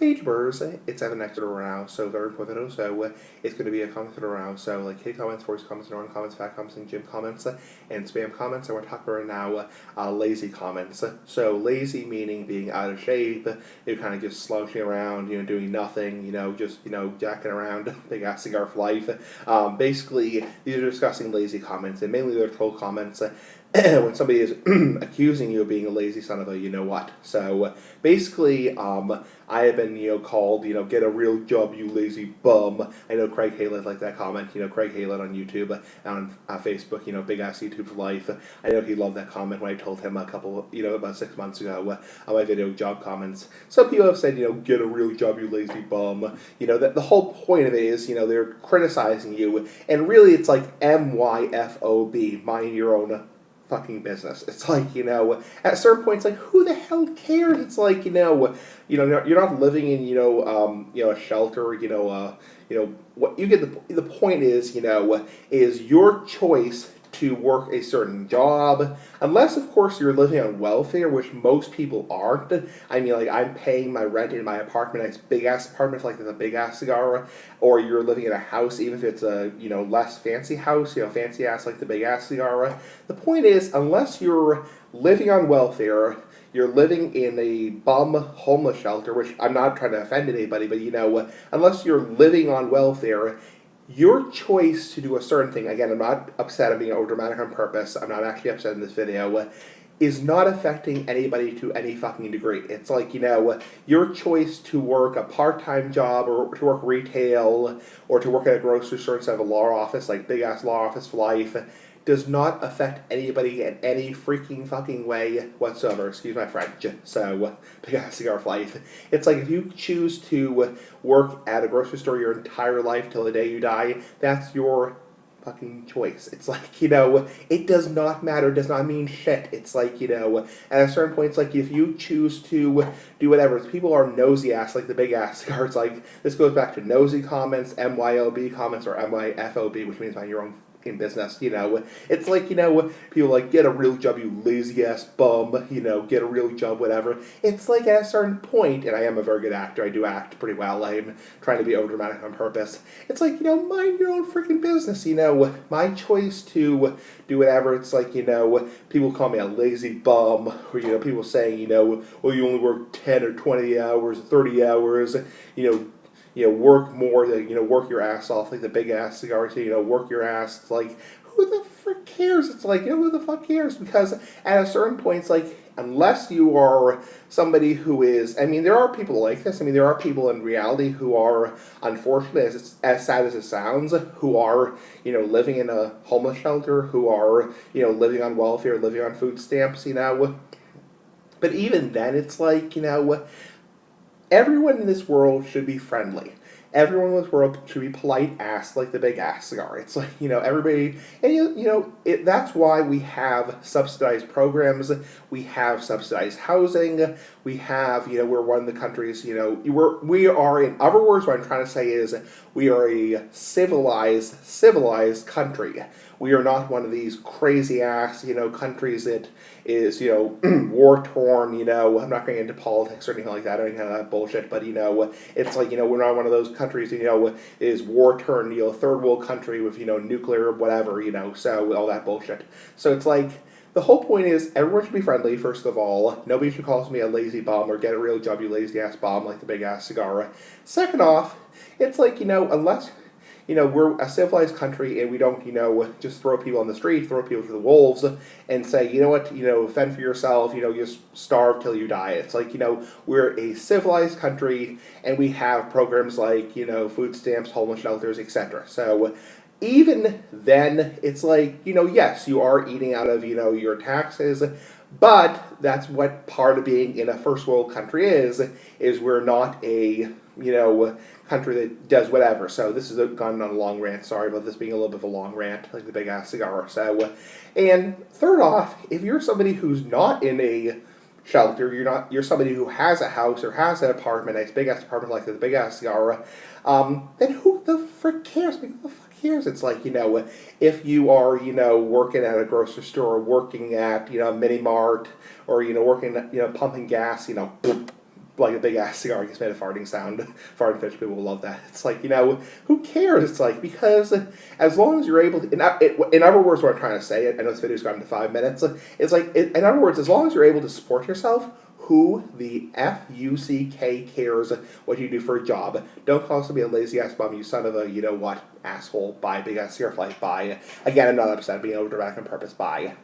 page burrs, it's Evan next to now, so very important. So it's going to be a comment around. So like hit comments, voice comments, non comments, fat comments, and gym comments, and spam comments. And we're talking right now lazy comments. So lazy meaning being out of shape, you kind of just slouching around, doing nothing, just jacking around, big ass cigar for life. Basically, these are discussing lazy comments, and mainly they're troll comments. When somebody is accusing you of being a lazy son of a what. So basically, I have been called get a real job, you lazy bum. I know Craig Haylett liked that comment. Craig Haylett on YouTube and on Facebook. Big ass YouTube for life. I know he loved that comment when I told him a couple about 6 months ago on my video job comments. Some people have said get a real job, you lazy bum. That the whole point of it is they're criticizing you, and really it's like MYFOB, mind your own fucking business. It's like, at certain points, like, who the hell cares? It's like, you're not living in, a shelter, what you get the point is, is your choice to work a certain job, unless of course you're living on welfare, which most people aren't. I mean, like, I'm paying my rent in my apartment, it's big ass apartment, like there's a big ass cigar, or you're living in a house, even if it's a less fancy house, fancy ass like the big ass cigar. The point is, unless you're living on welfare, you're living in a bum homeless shelter, which I'm not trying to offend anybody, but unless you're living on welfare, your choice to do a certain thing, again, I'm not upset, I'm being overdramatic on purpose, I'm not actually upset in this video, is not affecting anybody to any fucking degree. It's like, your choice to work a part-time job, or to work retail, or to work at a grocery store instead of a law office, like big ass law office for life, does not affect anybody in any freaking fucking way whatsoever. Excuse my French. So, big ass cigar for life. It's like if you choose to work at a grocery store your entire life till the day you die, that's your fucking choice. It's like, it does not matter, it does not mean shit. It's like, at a certain point, it's like if you choose to do whatever, people are nosy ass, like the big ass cigar. It's like, this goes back to nosy comments, MYOB comments, or MYFOB, which means by your own in business, it's like, people like, get a real job, you lazy ass bum, get a real job, whatever. It's like at a certain point, and I am a very good actor, I do act pretty well, I'm trying to be overdramatic on purpose. It's like, mind your own freaking business, my choice to do whatever. It's like, people call me a lazy bum, or, people saying, well, you only work 10 or 20 hours, 30 hours, work more, work your ass off, like the big ass cigars, work your ass. It's like, who the frick cares? It's like, who the fuck cares? Because at a certain point, it's like, unless you are somebody who is, I mean, there are people like this. I mean, there are people in reality who are, unfortunately, as sad as it sounds, who are, living in a homeless shelter, who are, living on welfare, living on food stamps, But even then, it's like, everyone in this world should be friendly. Everyone in this world should be polite ass, like the big ass cigar. It's like, everybody, and that's why we have subsidized programs, we have subsidized housing, we have, we're one of the countries, we are, in other words, what I'm trying to say is, we are a civilized country. We are not one of these crazy ass, countries that is, war torn, I'm not going into politics or anything like that, or any kind of that bullshit, but, it's like, we're not one of those countries, is war torn, third world country with, nuclear, whatever, so all that bullshit. So it's like, the whole point is, everyone should be friendly, first of all. Nobody should call me a lazy bum or get a real job, you lazy ass bum, like the big ass cigar. Second off, it's like, unless, we're a civilized country and we don't, just throw people on the street, throw people to the wolves and say, fend for yourself, just starve till you die. It's like, we're a civilized country and we have programs like, food stamps, homeless shelters, etc. So even then, it's like, yes, you are eating out of, your taxes, but that's what part of being in a first world country is we're not a, country that does whatever. So this has gone on a long rant. Sorry about this being a little bit of a long rant, like the big ass cigar. So, and third off, if you're somebody who's not in a shelter, you're somebody who has a house or has an apartment, a big ass apartment like the big ass cigar, then who the frick cares? Who the fuck cares? It's like, if you are, working at a grocery store, working at, a mini mart, or, working, pumping gas, like a big ass cigar gets made a farting sound, farting fish, people will love that. It's like, who cares? It's like, because as long as you're able to, in other words, what I'm trying to say, I know this video's gotten to 5 minutes, it's like, in other words, as long as you're able to support yourself, who the F-U-C-K cares what you do for a job? Don't call us to be a lazy ass bum, you son of a, asshole. Bye, big ass cigar flight. Bye. Again, I'm not upset, being overdramatic on purpose. Bye.